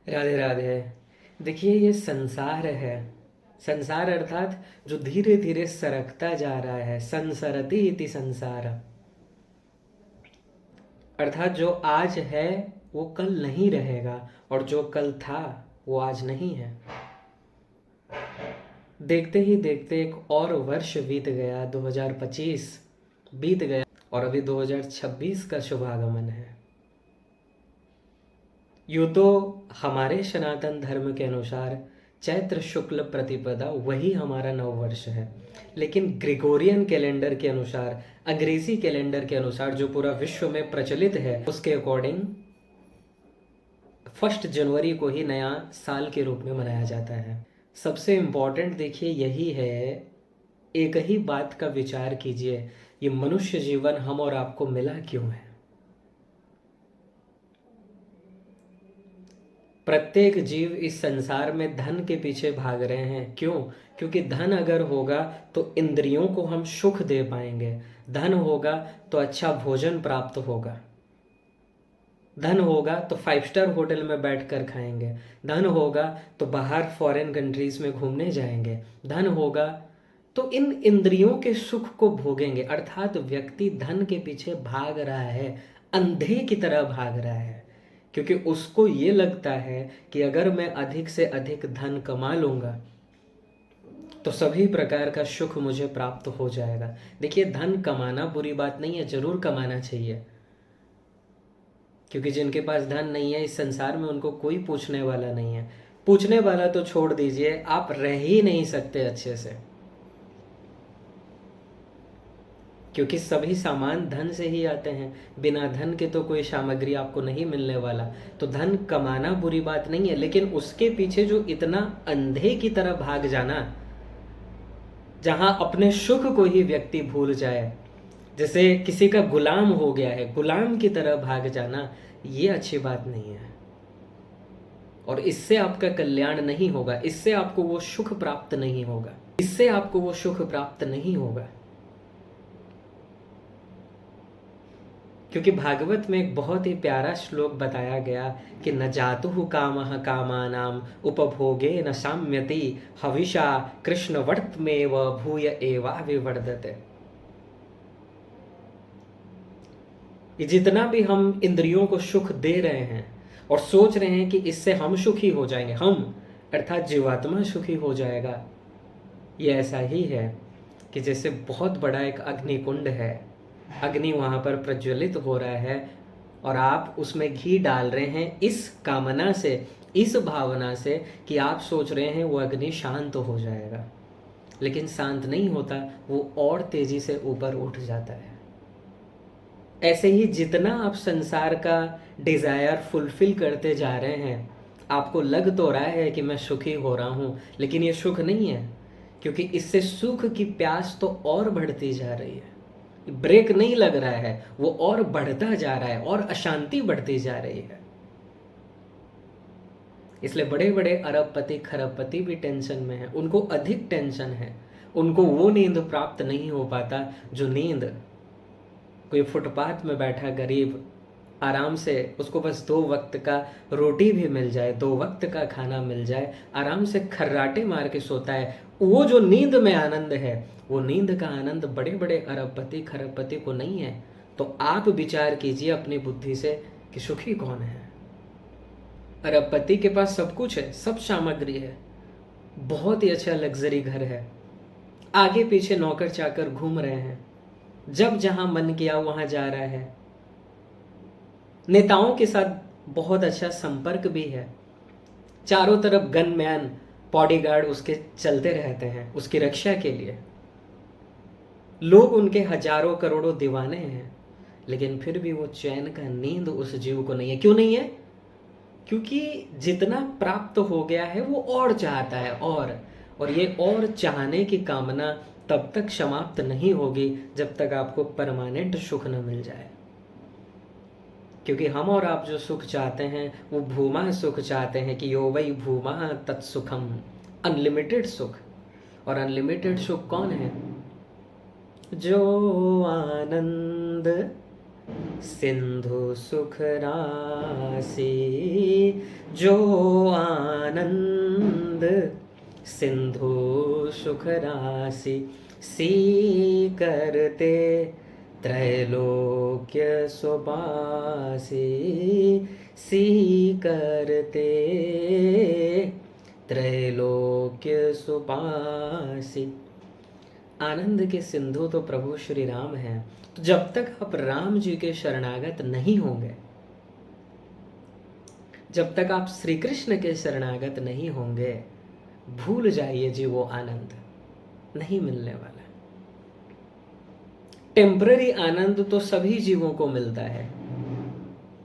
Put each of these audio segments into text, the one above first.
राधे राधे। देखिए, ये संसार है। संसार अर्थात जो धीरे धीरे सरकता जा रहा है, संसरति इति संसार। अर्थात जो आज है वो कल नहीं रहेगा, और जो कल था वो आज नहीं है। देखते ही देखते एक और वर्ष बीत गया, 2025 बीत गया, और अभी 2026 का शुभागमन है। यूँ तो हमारे सनातन धर्म के अनुसार चैत्र शुक्ल प्रतिपदा वही हमारा नववर्ष है, लेकिन ग्रेगोरियन कैलेंडर के अनुसार, अंग्रेजी कैलेंडर के अनुसार जो पूरा विश्व में प्रचलित है, उसके अकॉर्डिंग 1 जनवरी को ही नया साल के रूप में मनाया जाता है। सबसे इम्पोर्टेंट देखिए यही है, एक ही बात का विचार कीजिए, ये मनुष्य जीवन हम और आपको मिला क्यों है। प्रत्येक जीव इस संसार में धन के पीछे भाग रहे हैं। क्यों? क्योंकि धन अगर होगा तो इंद्रियों को हम सुख दे पाएंगे, धन होगा तो अच्छा भोजन प्राप्त होगा, धन होगा तो 5 स्टार होटल में बैठकर खाएंगे, धन होगा तो बाहर फॉरेन कंट्रीज में घूमने जाएंगे, धन होगा तो इन इंद्रियों के सुख को भोगेंगे। अर्थात व्यक्ति धन के पीछे भाग रहा है, अंधे की तरह भाग रहा है, क्योंकि उसको ये लगता है कि अगर मैं अधिक से अधिक धन कमा लूँगा तो सभी प्रकार का सुख मुझे प्राप्त हो जाएगा। देखिए, धन कमाना बुरी बात नहीं है, ज़रूर कमाना चाहिए, क्योंकि जिनके पास धन नहीं है इस संसार में उनको कोई पूछने वाला नहीं है। पूछने वाला तो छोड़ दीजिए, आप रह ही नहीं सकते अच्छे से, क्योंकि सभी सामान धन से ही आते हैं। बिना धन के तो कोई सामग्री आपको नहीं मिलने वाला। तो धन कमाना बुरी बात नहीं है, लेकिन उसके पीछे जो इतना अंधे की तरह भाग जाना, जहां अपने सुख को ही व्यक्ति भूल जाए, जैसे किसी का गुलाम हो गया है, गुलाम की तरह भाग जाना, ये अच्छी बात नहीं है। और इससे आपका कल्याण नहीं होगा, इससे आपको वो सुख प्राप्त नहीं होगा, इससे आपको वो सुख प्राप्त नहीं होगा। क्योंकि भागवत में एक बहुत ही प्यारा श्लोक बताया गया कि न जातु कामः कामानाम उपभोगे न साम्यति हविषा कृष्णवर्तमेव भूय एवा विवर्धते। ये जितना भी हम इंद्रियों को सुख दे रहे हैं और सोच रहे हैं कि इससे हम सुखी हो जाएंगे, हम अर्थात जीवात्मा सुखी हो जाएगा, ये ऐसा ही है कि जैसे बहुत बड़ा एक अग्निकुंड है, अग्नि वहाँ पर प्रज्वलित हो रहा है और आप उसमें घी डाल रहे हैं इस कामना से, इस भावना से कि आप सोच रहे हैं वो अग्नि शांत हो जाएगा, लेकिन शांत नहीं होता, वो और तेजी से ऊपर उठ जाता है। ऐसे ही जितना आप संसार का डिज़ायर फुलफिल करते जा रहे हैं, आपको लग तो रहा है कि मैं सुखी हो रहा हूँ, लेकिन ये सुख नहीं है, क्योंकि इससे सुख की प्यास तो और बढ़ती जा रही है, ब्रेक नहीं लग रहा है, वो और बढ़ता जा रहा है और अशांति बढ़ती जा रही है। इसलिए बड़े बड़े अरबपति खरबपति भी टेंशन में हैं, उनको अधिक टेंशन है, उनको वो नींद प्राप्त नहीं हो पाता जो नींद कोई फुटपाथ में बैठा गरीब आराम से, उसको बस 2 वक्त का रोटी भी मिल जाए, 2 वक्त का खाना मिल जाए, आराम से खर्राटे मार के सोता है, वो जो नींद में आनंद है, वो नींद का आनंद बड़े बड़े अरबपति खरबपति को नहीं है। तो आप विचार कीजिए अपनी बुद्धि से कि सुखी कौन है। अरबपति के पास सब कुछ है, सब सामग्री है, बहुत ही अच्छा लग्जरी घर है, आगे पीछे नौकर चाकर घूम रहे हैं, जब जहां मन किया वहां जा रहा है, नेताओं के साथ बहुत अच्छा संपर्क भी है, चारों तरफ गनमैन बॉडीगार्ड उसके चलते रहते हैं उसकी रक्षा के लिए, लोग उनके हजारों करोड़ों दीवाने हैं, लेकिन फिर भी वो चैन का नींद उस जीव को नहीं है। क्यों नहीं है? क्योंकि जितना प्राप्त हो गया है वो और चाहता है, और ये और चाहने की कामना तब तक समाप्त नहीं होगी जब तक आपको परमानेंट सुख न मिल जाए। क्योंकि हम और आप जो सुख चाहते हैं वो भूमा सुख चाहते हैं कि यो वै भूमा तत्सुखम, अनलिमिटेड सुख। और अनलिमिटेड सुख कौन है? जो आनंद सिंधु सुख राशि जो आनंद, सिंधु सुख राशि सी करते त्रैलोक्य सुबासी, सी करते त्रैलोक्य सुबासी। आनंद के सिंधु तो प्रभु श्री राम हैं। तो जब तक आप राम जी के शरणागत नहीं होंगे, जब तक आप श्री कृष्ण के शरणागत नहीं होंगे, भूल जाइए जी, वो आनंद नहीं मिलने वाला। टेम्पररी आनंद तो सभी जीवों को मिलता है,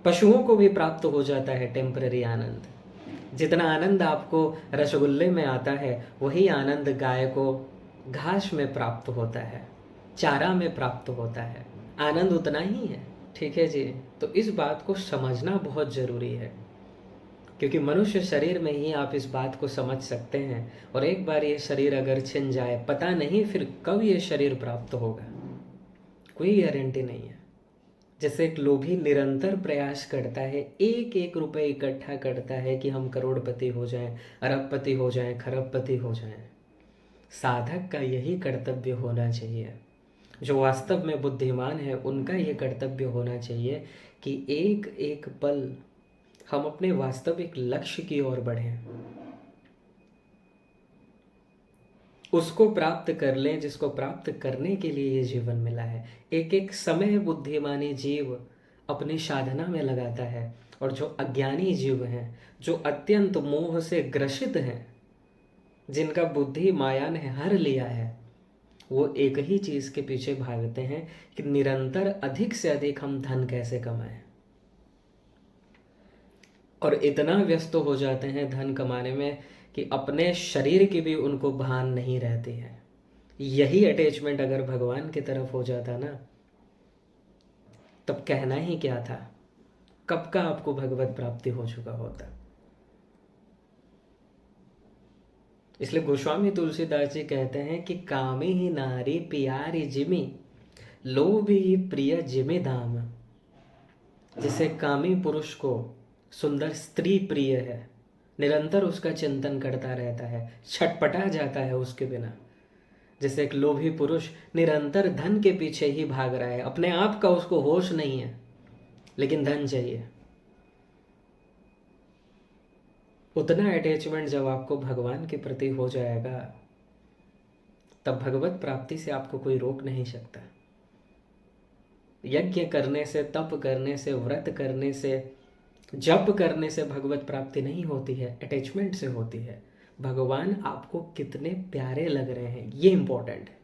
पशुओं को भी प्राप्त हो जाता है टेम्पररी आनंद। जितना आनंद आपको रसगुल्ले में आता है, वही आनंद गाय को घास में प्राप्त होता है, चारा में प्राप्त होता है। आनंद उतना ही है। ठीक है जी। तो इस बात को समझना बहुत ज़रूरी है, क्योंकि मनुष्य शरीर में ही आप इस बात को समझ सकते हैं। और एक बार ये शरीर अगर छिन जाए, पता नहीं फिर कब ये शरीर प्राप्त होगा, कोई गारंटी नहीं है। जैसे एक लोभी निरंतर प्रयास करता है, एक एक रुपए इकट्ठा करता है कि हम करोड़पति हो जाएं, अरबपति हो जाएं, खरबपति हो जाएं। साधक का यही कर्तव्य होना चाहिए। जो वास्तव में बुद्धिमान है, उनका ये कर्तव्य होना चाहिए कि एक एक पल हम अपने वास्तविक लक्ष्य की ओर बढ़ें, उसको प्राप्त कर लें जिसको प्राप्त करने के लिए ये जीवन मिला है। एक एक समय बुद्धिमानी जीव अपनी साधना में लगाता है, और जो अज्ञानी जीव हैं, जो अत्यंत मोह से ग्रसित हैं, जिनका बुद्धि माया ने हर लिया है, वो एक ही चीज़ के पीछे भागते हैं कि निरंतर अधिक से अधिक हम धन कैसे कमाएं, और इतना व्यस्त हो जाते हैं धन कमाने में कि अपने शरीर की भी उनको भान नहीं रहती है। यही अटैचमेंट अगर भगवान की तरफ हो जाता ना, तब कहना ही क्या था, कब का आपको भगवत प्राप्ति हो चुका होता। इसलिए गोस्वामी तुलसीदास जी कहते हैं कि कामी ही नारी प्यारी जिमी, लोभ ही प्रिय जिमी धाम। जिसे कामी पुरुष को सुंदर स्त्री प्रिय है, निरंतर उसका चिंतन करता रहता है, छटपटा जाता है उसके बिना। जैसे एक लोभी पुरुष निरंतर धन के पीछे ही भाग रहा है, अपने आप का उसको होश नहीं है, लेकिन धन चाहिए। उतना अटैचमेंट जब आपको भगवान के प्रति हो जाएगा, तब भगवत प्राप्ति से आपको कोई रोक नहीं सकता। यज्ञ करने से, तप करने से, व्रत करने से, जप करने से भगवत प्राप्ति नहीं होती है, अटैचमेंट से होती है। भगवान आपको कितने प्यारे लग रहे हैं, ये इंपॉर्टेंट है।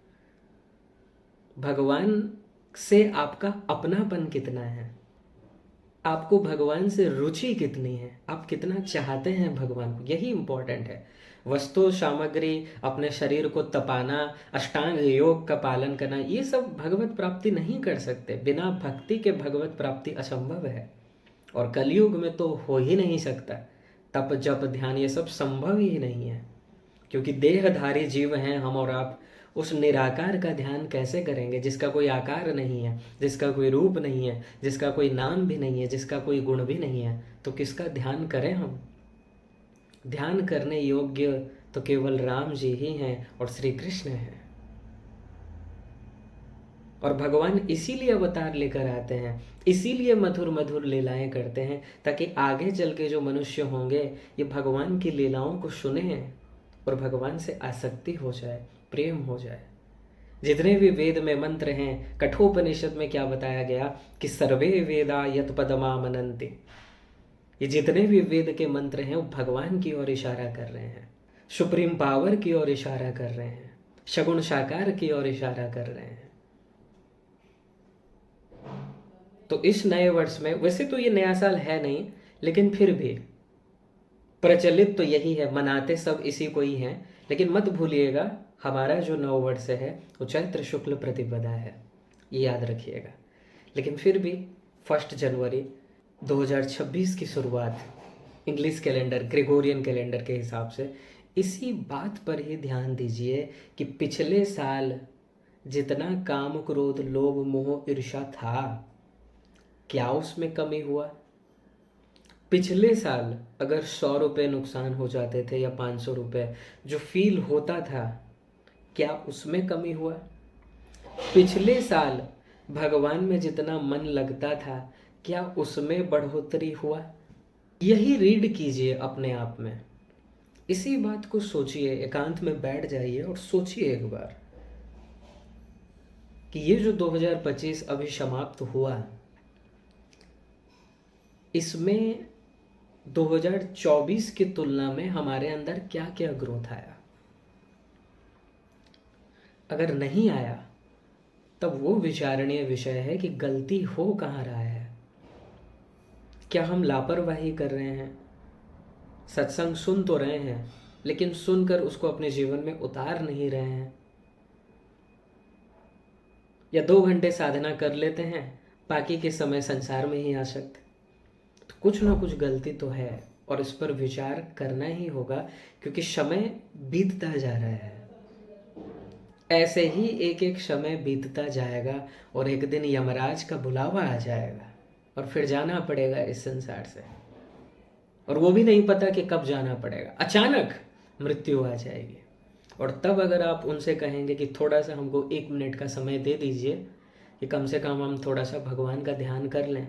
भगवान से आपका अपनापन कितना है, आपको भगवान से रुचि कितनी है, आप कितना चाहते हैं भगवान को, यही इंपॉर्टेंट है। वस्तु सामग्री, अपने शरीर को तपाना, अष्टांग योग का पालन करना, ये सब भगवत प्राप्ति नहीं कर सकते। बिना भक्ति के भगवत प्राप्ति असंभव है, और कलयुग में तो हो ही नहीं सकता। तप जप ध्यान ये सब संभव ही नहीं है, क्योंकि देहधारी जीव हैं हम और आप। उस निराकार का ध्यान कैसे करेंगे, जिसका कोई आकार नहीं है, जिसका कोई रूप नहीं है, जिसका कोई नाम भी नहीं है, जिसका कोई गुण भी नहीं है, तो किसका ध्यान करें हम। ध्यान करने योग्य तो केवल राम जी ही हैं और श्री कृष्ण हैं। और भगवान इसीलिए अवतार लेकर आते हैं, इसीलिए मधुर मधुर लीलाएं करते हैं, ताकि आगे चल के जो मनुष्य होंगे ये भगवान की लीलाओं को सुने और भगवान से आसक्ति हो जाए, प्रेम हो जाए। जितने भी वेद में मंत्र हैं, कठोपनिषद में क्या बताया गया कि सर्वे वेदा यत पदमामनन्ति। ये जितने भी वेद के मंत्र हैं वो भगवान की ओर इशारा कर रहे हैं, सुप्रीम पावर की ओर इशारा कर रहे हैं, सगुण साकार की ओर इशारा कर रहे हैं। तो इस नए वर्ष में, वैसे तो ये नया साल है नहीं, लेकिन फिर भी प्रचलित तो यही है, मनाते सब इसी को ही हैं। लेकिन मत भूलिएगा, हमारा जो नव वर्ष है वो चैत्र शुक्ल प्रतिपदा है, ये याद रखिएगा। लेकिन फिर भी 1 जनवरी 2026 की शुरुआत इंग्लिश कैलेंडर, ग्रेगोरियन कैलेंडर के हिसाब से, इसी बात पर ही ध्यान दीजिए कि पिछले साल जितना काम क्रोध लोभ मोह ईर्ष्या था, क्या उसमें कमी हुआ? पिछले साल अगर 100 रुपये नुकसान हो जाते थे या 500 रुपये, जो फील होता था, क्या उसमें कमी हुआ? पिछले साल भगवान में जितना मन लगता था, क्या उसमें बढ़ोतरी हुआ? यही रीड कीजिए अपने आप में, इसी बात को सोचिए, एकांत में बैठ जाइए और सोचिए एक बार कि ये जो 2025 अभी समाप्त हुआ, इसमें 2024 की तुलना में हमारे अंदर क्या क्या ग्रोथ आया? अगर नहीं आया तब वो विचारणीय विषय है कि गलती हो कहाँ रहा है। क्या हम लापरवाही कर रहे हैं? सत्संग सुन तो रहे हैं लेकिन सुनकर उसको अपने जीवन में उतार नहीं रहे हैं। या 2 घंटे साधना कर लेते हैं, बाकी के समय संसार में ही आसक्त। तो कुछ ना कुछ गलती तो है और इस पर विचार करना ही होगा, क्योंकि समय बीतता जा रहा है। ऐसे ही एक एक समय बीतता जाएगा और एक दिन यमराज का बुलावा आ जाएगा और फिर जाना पड़ेगा इस संसार से। और वो भी नहीं पता कि कब जाना पड़ेगा, अचानक मृत्यु आ जाएगी। और तब अगर आप उनसे कहेंगे कि थोड़ा सा हमको 1 मिनट का समय दे दीजिए कि कम से कम हम थोड़ा सा भगवान का ध्यान कर लें,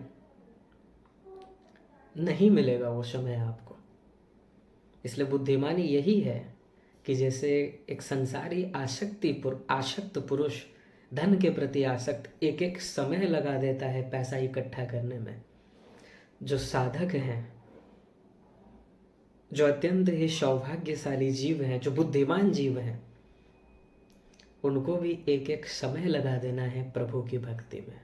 नहीं मिलेगा वो समय आपको। इसलिए बुद्धिमानी यही है कि जैसे एक संसारी आसक्त पुरुष धन के प्रति आसक्त एक एक समय लगा देता है पैसा इकट्ठा करने में, जो साधक हैं, जो अत्यंत ही सौभाग्यशाली जीव हैं, जो बुद्धिमान जीव हैं, उनको भी एक एक समय लगा देना है प्रभु की भक्ति में,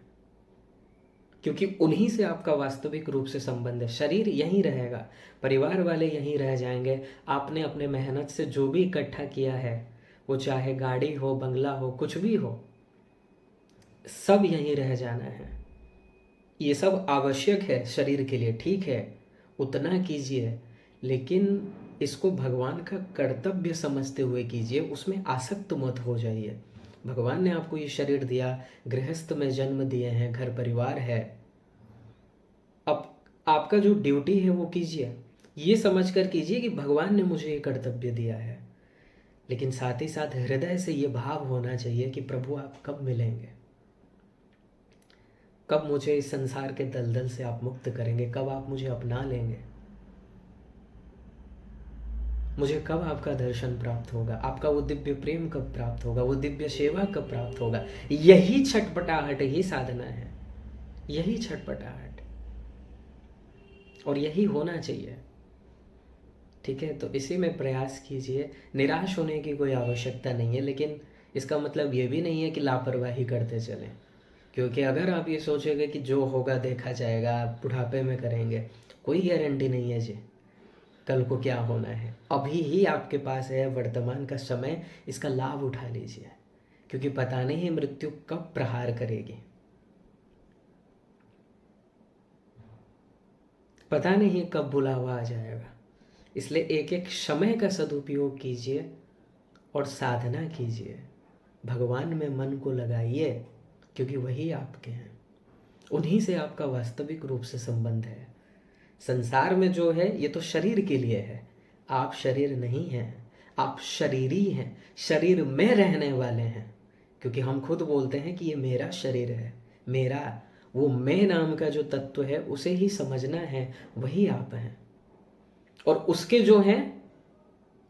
क्योंकि उन्हीं से आपका वास्तविक रूप से संबंध है। शरीर यहीं रहेगा, परिवार वाले यहीं रह जाएंगे। आपने अपने मेहनत से जो भी इकट्ठा किया है, वो चाहे गाड़ी हो, बंगला हो, कुछ भी हो, सब यहीं रह जाना है। ये सब आवश्यक है शरीर के लिए, ठीक है, उतना कीजिए, लेकिन इसको भगवान का कर्तव्य समझते हुए कीजिए, उसमें आसक्त मत हो जाइए। भगवान ने आपको ये शरीर दिया, गृहस्थ में जन्म दिए हैं, घर परिवार है, अब आपका जो ड्यूटी है वो कीजिए। ये समझ कर कीजिए कि भगवान ने मुझे ये कर्तव्य दिया है, लेकिन साथ ही साथ हृदय से ये भाव होना चाहिए कि प्रभु आप कब मिलेंगे, कब मुझे इस संसार के दलदल से आप मुक्त करेंगे, कब आप मुझे अपना लेंगे, मुझे कब आपका दर्शन प्राप्त होगा, आपका वो दिव्य प्रेम कब प्राप्त होगा, वो दिव्य सेवा कब प्राप्त होगा। यही छटपटाहट ही साधना है, यही छटपटाहट, और यही होना चाहिए। ठीक है, तो इसी में प्रयास कीजिए। निराश होने की कोई आवश्यकता नहीं है, लेकिन इसका मतलब ये भी नहीं है कि लापरवाही करते चलें, क्योंकि अगर आप ये सोचेंगे कि जो होगा देखा जाएगा, बुढ़ापे में करेंगे, कोई गारंटी नहीं है जी कल को क्या होना है। अभी ही आपके पास है वर्तमान का समय, इसका लाभ उठा लीजिए, क्योंकि पता नहीं मृत्यु कब प्रहार करेगी, पता नहीं कब बुलावा आ जाएगा। इसलिए एक एक समय का सदुपयोग कीजिए और साधना कीजिए, भगवान में मन को लगाइए, क्योंकि वही आपके हैं, उन्हीं से आपका वास्तविक रूप से संबंध है। संसार में जो है ये तो शरीर के लिए है, आप शरीर नहीं हैं, आप शरीरी हैं, शरीर में रहने वाले हैं। क्योंकि हम खुद बोलते हैं कि ये मेरा शरीर है, मेरा, वो मैं नाम का जो तत्व है उसे ही समझना है, वही आप हैं, और उसके जो हैं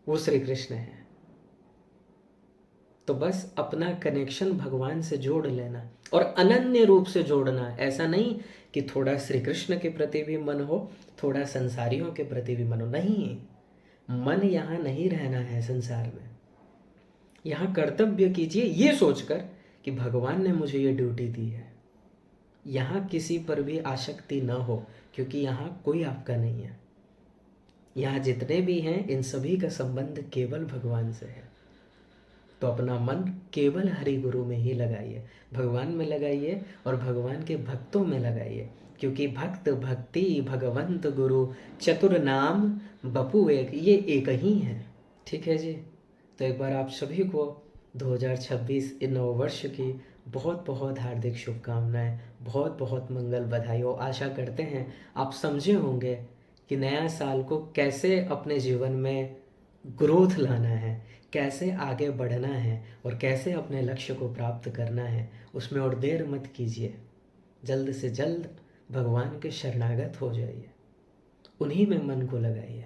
वो श्री कृष्ण हैं। तो बस अपना कनेक्शन भगवान से जोड़ लेना और अनन्य रूप से जोड़ना। ऐसा नहीं कि थोड़ा श्री कृष्ण के प्रति भी मन हो, थोड़ा संसारियों के प्रति भी मन हो, नहीं। मन यहाँ नहीं रहना है संसार में। यहाँ कर्तव्य कीजिए ये सोचकर कि भगवान ने मुझे ये ड्यूटी दी है। यहाँ किसी पर भी आसक्ति न हो, क्योंकि यहाँ कोई आपका नहीं है। यहाँ जितने भी हैं इन सभी का संबंध केवल भगवान से है। तो अपना मन केवल हरि गुरु में ही लगाइए, भगवान में लगाइए और भगवान के भक्तों में लगाइए, क्योंकि भक्त भक्ति भगवंत गुरु चतुर नाम बपू एक, ये एक ही है। ठीक है जी, तो एक बार आप सभी को 2026 नव वर्ष की बहुत बहुत हार्दिक शुभकामनाएं, बहुत बहुत मंगल बधाई हो। आशा करते हैं आप समझे होंगे कि नया साल को कैसे अपने जीवन में ग्रोथ लाना है, कैसे आगे बढ़ना है और कैसे अपने लक्ष्य को प्राप्त करना है। उसमें और देर मत कीजिए, जल्द से जल्द भगवान के शरणागत हो जाइए, उन्हीं में मन को लगाइए,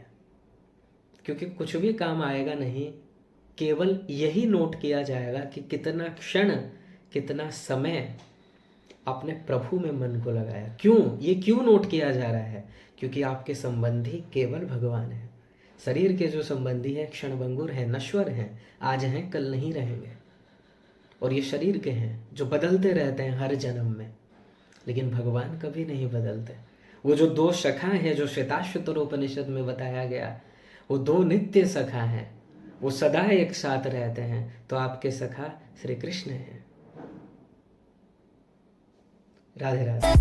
क्योंकि कुछ भी काम आएगा नहीं, केवल यही नोट किया जाएगा कि कितना क्षण, कितना समय आपने प्रभु में मन को लगाया। क्यों नोट किया जा रहा है? क्योंकि आपके संबंधी केवल भगवान है। शरीर के जो संबंधी हैं क्षणभंगुर हैं, नश्वर हैं, आज हैं कल नहीं रहेंगे, और ये शरीर के हैं जो बदलते रहते हैं हर जन्म में, लेकिन भगवान कभी नहीं बदलते। वो जो दो सखा हैं जो श्वेताश्वतर उपनिषद में बताया गया, वो दो नित्य सखा हैं, वो सदा एक साथ रहते हैं। तो आपके सखा श्री कृष्ण हैं। राधे राधे।